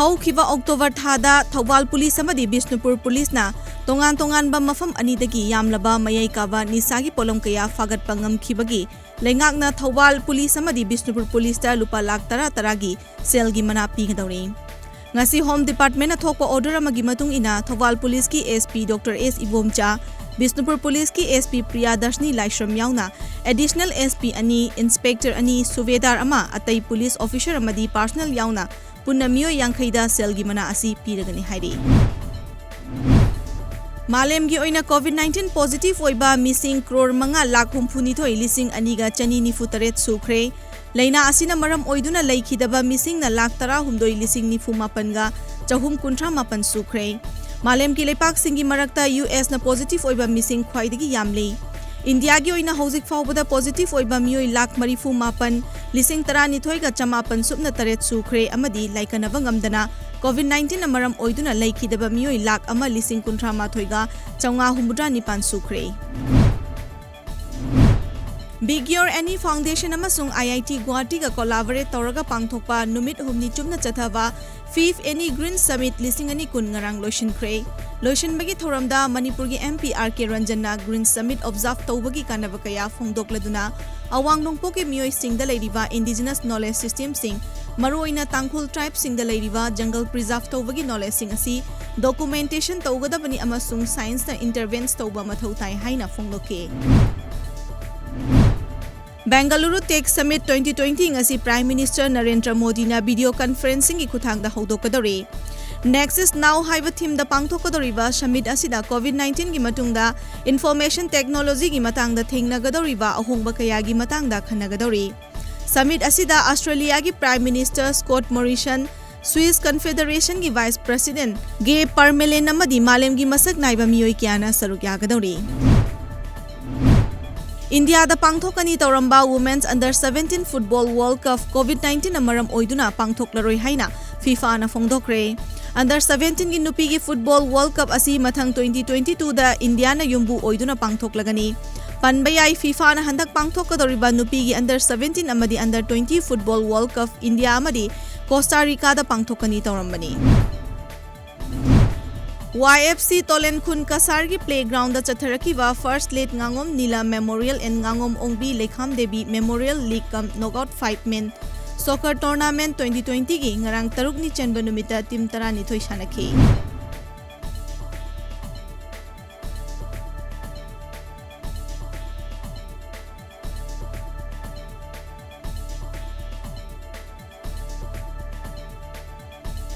ꯍꯧꯈꯤꯕ ꯑꯣꯛꯇꯣꯕꯔ ꯊꯥꯗ ꯊꯧꯕꯥꯜ ꯄꯨꯂꯤꯁ ꯑꯃꯗꯤ ꯕꯤꯁꯅꯨꯄꯨꯔ ꯄꯨꯂꯤꯁꯅ ꯇꯣꯉꯥꯟ-ꯇꯣꯉꯥꯟꯕ ꯃꯐꯝ ꯑꯅꯤꯗꯒꯤ ꯌꯥꯝꯂꯕ ꯃꯌꯥꯏ ꯀꯥꯕ ꯅꯤꯁꯥꯒꯤ ꯄꯣꯠꯂꯝ ꯀꯌꯥ ꯐꯥꯒꯠꯄ ꯉꯝꯈꯤꯕꯒꯤ ꯂꯩꯉꯥꯛꯅ ꯊꯧꯕꯥꯜ ꯄꯨꯂꯤꯁ ꯑꯃꯗꯤ ꯕꯤꯁꯅꯨꯄꯨꯔ ꯄꯨꯂꯤꯁꯇ ꯂꯨꯄꯥ ꯂꯥꯈ 10,000ꯒꯤ ꯁꯦꯜꯒꯤ ꯃꯅꯥ ꯄꯤꯒꯗꯧꯔꯤ꯫ ꯉꯁꯤ ꯍꯣꯝ ꯗꯤꯄꯥꯔꯠꯃꯦꯟꯠꯅ ꯊꯣꯛꯄ ꯑꯣꯔꯗꯔ ꯑꯃꯒꯤ ꯃꯇꯨꯡ ꯏꯟꯅ ꯊꯧꯕꯥꯜ ꯄꯨꯂꯤꯁꯀꯤ SP doctor S. Ibomcha, Bishnupur ꯄꯨꯂꯤꯁꯀꯤ SP ꯄ꯭ꯔꯤꯌꯥꯗꯔꯁꯅꯤ ꯂꯥꯏꯁ꯭ꯔꯝ ꯌꯥꯎꯅ ꯑꯦꯗꯤꯁꯅꯦꯜ SP 2, ꯏꯟꯁꯄꯦꯛꯇꯔ 2, ꯁꯨꯕꯦꯗꯥꯔ 1, ꯑꯇꯩ ꯄꯨꯂꯤꯁ ꯑꯣꯐꯤꯁꯔ ꯑꯃꯗꯤ ꯄꯥꯔꯁꯅꯦꯜ ꯌꯥꯎꯅ ꯄꯨꯟꯅ ꯃꯤꯑꯣꯏ 50ꯗ ꯁꯦꯜꯒꯤ ꯃꯅꯥ ꯑꯁꯤ ꯄꯤꯔꯒꯅꯤ ꯍꯥꯏꯔꯤ꯫ ꯃꯥꯂꯦꯝꯒꯤ ꯑꯣꯏꯅ ꯀꯣꯚꯤꯗ-19 ꯄꯣꯖꯤꯇꯤꯚ ꯑꯣꯏꯕ ꯃꯤꯁꯤꯡ 5,62,298 ꯁꯨꯈ꯭ꯔꯦ꯫ ꯂꯩꯅꯥ ꯑꯁꯤꯅ ꯃꯔꯝ ꯑꯣꯏꯗꯨꯅ ꯂꯩꯈꯤꯗꯕ ꯃꯤꯁꯤꯡꯅ 19,98,938 ꯁꯨꯈ꯭ꯔꯦ꯫ ꯃꯥꯂꯦꯝꯒꯤ ꯂꯩꯄꯥꯛꯁꯤꯡꯒꯤ ꯃꯔꯛꯇ US ꯅ ꯄꯣꯖꯤꯇꯤꯚ ꯑꯣꯏꯕ ꯃꯤꯁꯤꯡ ꯈ꯭ꯋꯥꯏꯗꯒꯤ ꯌꯥꯝꯂꯤ꯫ ꯏꯟꯗꯤꯌꯥꯒꯤ ꯑꯣꯏꯅ ꯍꯧꯖꯤꯛ ꯐꯥꯎꯕꯗ ꯄꯣꯖꯤꯇꯤꯚ ꯑꯣꯏꯕ ꯃꯤꯑꯣꯏ 1,38,12,908 ꯁꯨꯈ꯭ꯔꯦ ꯑꯃꯗꯤ ꯂꯥꯏꯀꯠꯅꯕ ꯉꯝꯗꯅ ꯀꯣꯚꯤꯗ-19ꯅ ꯃꯔꯝ ꯑꯣꯏꯗꯨꯅ ꯂꯩꯈꯤꯗꯕ ꯃꯤꯑꯣꯏ 1,38,959 ꯁꯨꯈ꯭ꯔꯦ꯫ ꯕꯤꯒ ꯌꯣꯔ ꯑꯦꯅꯤ ꯐꯥꯎꯟꯗꯦꯁꯟ ꯑꯃꯁꯨꯡ IIT ꯒꯨꯋꯥꯍꯥꯇꯤꯒ ꯀꯣꯂꯥꯕꯣꯔꯦꯠ ꯇꯧꯔꯒ ꯄꯥꯡꯊꯣꯛꯄ ꯅꯨꯃꯤꯠ 5ꯅꯤ ꯆꯨꯞꯅ ꯆꯠꯊꯕ 5th ꯑꯦꯅꯤ ꯒ꯭ꯔꯤꯟ ꯁꯃꯤꯠ 2020 ꯉꯔꯥꯡ ꯂꯣꯏꯁꯤꯟꯈ꯭ꯔꯦ꯫ ꯂꯣꯏꯁꯤꯟꯕꯒꯤ ꯊꯧꯔꯝꯗ ꯃꯅꯤꯄꯨꯔꯒꯤ MP R.K. ꯔꯟꯖꯟꯅ ꯒ꯭ꯔꯤꯟ ꯁꯃꯤꯠ ꯑꯣꯕꯖꯥꯔꯚ ꯇꯧꯕꯒꯤ ꯀꯥꯟꯅꯕ ꯀꯌꯥ ꯐꯣꯡꯗꯣꯛꯂꯗꯨꯅ ꯑꯋꯥꯡ ꯅꯣꯡꯄꯣꯛꯀꯤ ꯃꯤꯑꯣꯏꯁꯤꯡꯗ ꯂꯩꯔꯤꯕ ꯏꯟꯗꯤꯖꯤꯅꯁ ꯅꯣꯂꯦꯖ ꯁꯤꯁꯇꯦꯝꯁꯤꯡ, ꯃꯔꯨꯑꯣꯏꯅ ꯇꯥꯡꯈꯨꯜ ꯇ꯭ꯔꯥꯏꯕꯁꯤꯡꯗ ꯂꯩꯔꯤꯕ ꯖꯪꯒꯜ ꯄ꯭ꯔꯤꯖꯥꯔꯚ ꯇꯧꯕꯒꯤ ꯅꯣꯂꯦꯖꯁꯤꯡ ꯑꯁꯤ ꯗꯣꯀꯨꯃꯦꯟꯇꯦꯁꯟ ꯇꯧꯒꯗꯕꯅꯤ ꯑꯃꯁꯨꯡ ꯁꯥꯏꯟꯁꯅ ꯏꯟꯇꯔꯚꯦꯟꯁ ꯇꯧꯕ ꯃꯊꯧ ꯇꯥꯏ ꯍꯥꯏꯅ ꯐꯣꯡꯗꯣꯛꯈꯤ꯫ ꯕꯦꯡꯒꯂꯨꯔꯨ ꯇꯦꯛ ꯁꯃꯤꯠ 2020 ꯉꯁꯤ ꯄ꯭ꯔꯥꯏꯝ ꯃꯤꯅꯤꯁꯇꯔ ꯅꯔꯦꯟꯗ꯭ꯔ ꯃꯣꯗꯤꯅ ꯚꯤꯗꯤꯑꯣ ꯀꯟꯐꯔꯦꯟꯁꯤꯡꯒꯤ ꯈꯨꯠꯊꯥꯡꯗ ꯍꯧꯗꯣꯛꯀꯗꯧꯔꯤ꯫ ꯅꯦꯛꯁ ꯏꯁ ꯅꯥꯎ ꯍꯥꯏꯕ ꯊꯤꯝꯗ ꯄꯥꯡꯊꯣꯛꯀꯗꯧꯔꯤꯕ ꯁꯃꯤꯠ ꯑꯁꯤꯗ ꯀꯣꯚꯤꯗ-19ꯒꯤ ꯃꯇꯨꯡꯗ ꯏꯟꯐꯣꯔꯃꯦꯁꯟ ꯇꯦꯛꯅꯣꯂꯣꯖꯤꯒꯤ ꯃꯇꯥꯡꯗ ꯊꯦꯡꯅꯒꯗꯧꯔꯤꯕ ꯑꯍꯣꯡꯕ ꯀꯌꯥꯒꯤ ꯃꯇꯥꯡꯗ ꯈꯟꯅꯒꯗꯧꯔꯤ꯫ ꯁꯃꯤꯠ ꯑꯁꯤꯗ ꯑꯁꯇ꯭ꯔꯦꯂꯤꯌꯥꯒꯤ prime minister Scott Morrison, Swiss ꯀꯟꯐꯦꯗꯔꯦꯁꯟꯒꯤ ꯚꯥꯏꯁ ꯄ꯭ꯔꯁꯤꯗꯦꯟꯠ ꯒꯦ ꯄꯥꯔꯃꯦꯂꯦꯟ ꯑꯃꯗꯤ ꯃꯥꯂꯦꯝꯒꯤ ꯃꯁꯛ ꯅꯥꯏꯕ ꯃꯤꯑꯣꯏ ꯀꯌꯥꯅ ꯁꯔꯨꯛ ꯌꯥꯒꯗꯧꯔꯤ꯫ ꯏꯟꯗꯤꯌꯥꯗ ꯄꯥꯡꯊꯣꯛꯀꯅꯤ ꯇꯧꯔꯝꯕ ꯋꯨꯃꯦꯟꯁ ꯑꯟꯗꯔ-17 ꯐꯨꯠꯕꯣꯜ ꯋꯥꯔꯜꯗ ꯀꯞ ꯀꯣꯚꯤꯗ-19ꯅ ꯃꯔꯝ ꯑꯣꯏꯗꯨꯅ ꯄꯥꯡꯊꯣꯛꯂꯔꯣꯏ ꯍꯥꯏꯅ FIFAꯅ ꯐꯣꯡꯗꯣꯛꯈ꯭ꯔꯦ꯫ ꯑꯟꯗꯔ-17ꯒꯤ ꯅꯨꯄꯤꯒꯤ ꯐꯨꯠꯕꯣꯜ ꯋꯥꯔꯜꯗ ꯀꯞ ꯑꯁꯤ ꯃꯊꯪ 2022ꯗ ꯏꯟꯗꯤꯌꯥꯅ ꯌꯨꯝꯕꯨ ꯑꯣꯏꯗꯨꯅ ꯄꯥꯡꯊꯣꯛꯂꯒꯅꯤ꯫ ꯄꯟꯕ ꯌꯥꯏ FIFAꯅ ꯍꯟꯗꯛ ꯄꯥꯡꯊꯣꯛꯀꯗꯧꯔꯤꯕ ꯅꯨꯄꯤꯒꯤ ꯑꯟꯗꯔ-17 ꯑꯃꯗꯤ ꯑꯟꯗꯔ-20 ꯐꯨꯠꯕꯣꯜ ꯋꯥꯔꯜꯗ ꯀꯞ ꯏꯟꯗꯤꯌꯥ ꯑꯃꯗꯤ ꯀꯣꯁꯇꯥ ꯔꯤꯀꯥꯗ ꯄꯥꯡꯊꯣꯛꯀꯅꯤ ꯇꯧꯔꯝꯕꯅꯤ꯫ YFC ꯇꯣꯂꯦꯟꯈꯨꯟ ꯀꯁꯥꯔꯒꯤ playground ꯆꯠꯊꯔꯛꯈꯤꯕ first lady ꯉꯥꯉꯣꯝ ꯅꯤꯂꯥ memorial N ꯉꯥꯉꯣꯝ ꯑꯣꯡꯕꯤ ꯂꯩꯈꯥꯝ ꯗꯦꯕꯤ ꯃꯦꯃꯣꯔꯤꯌꯦꯜ ꯂꯤꯒ ꯀꯝ ꯅꯣꯛꯑꯥꯎꯠ 5-ꯃꯦꯟ ꯁꯣꯀꯔ ꯇꯣꯔꯅꯥꯃꯦꯟꯠ 2020ꯒꯤ ꯉꯔꯥꯡ 6ꯅꯤ ꯆꯟꯕ ꯅꯨꯃꯤꯠꯇ ꯇꯤꯝ 12 ꯁꯥꯟꯅꯈꯤ꯫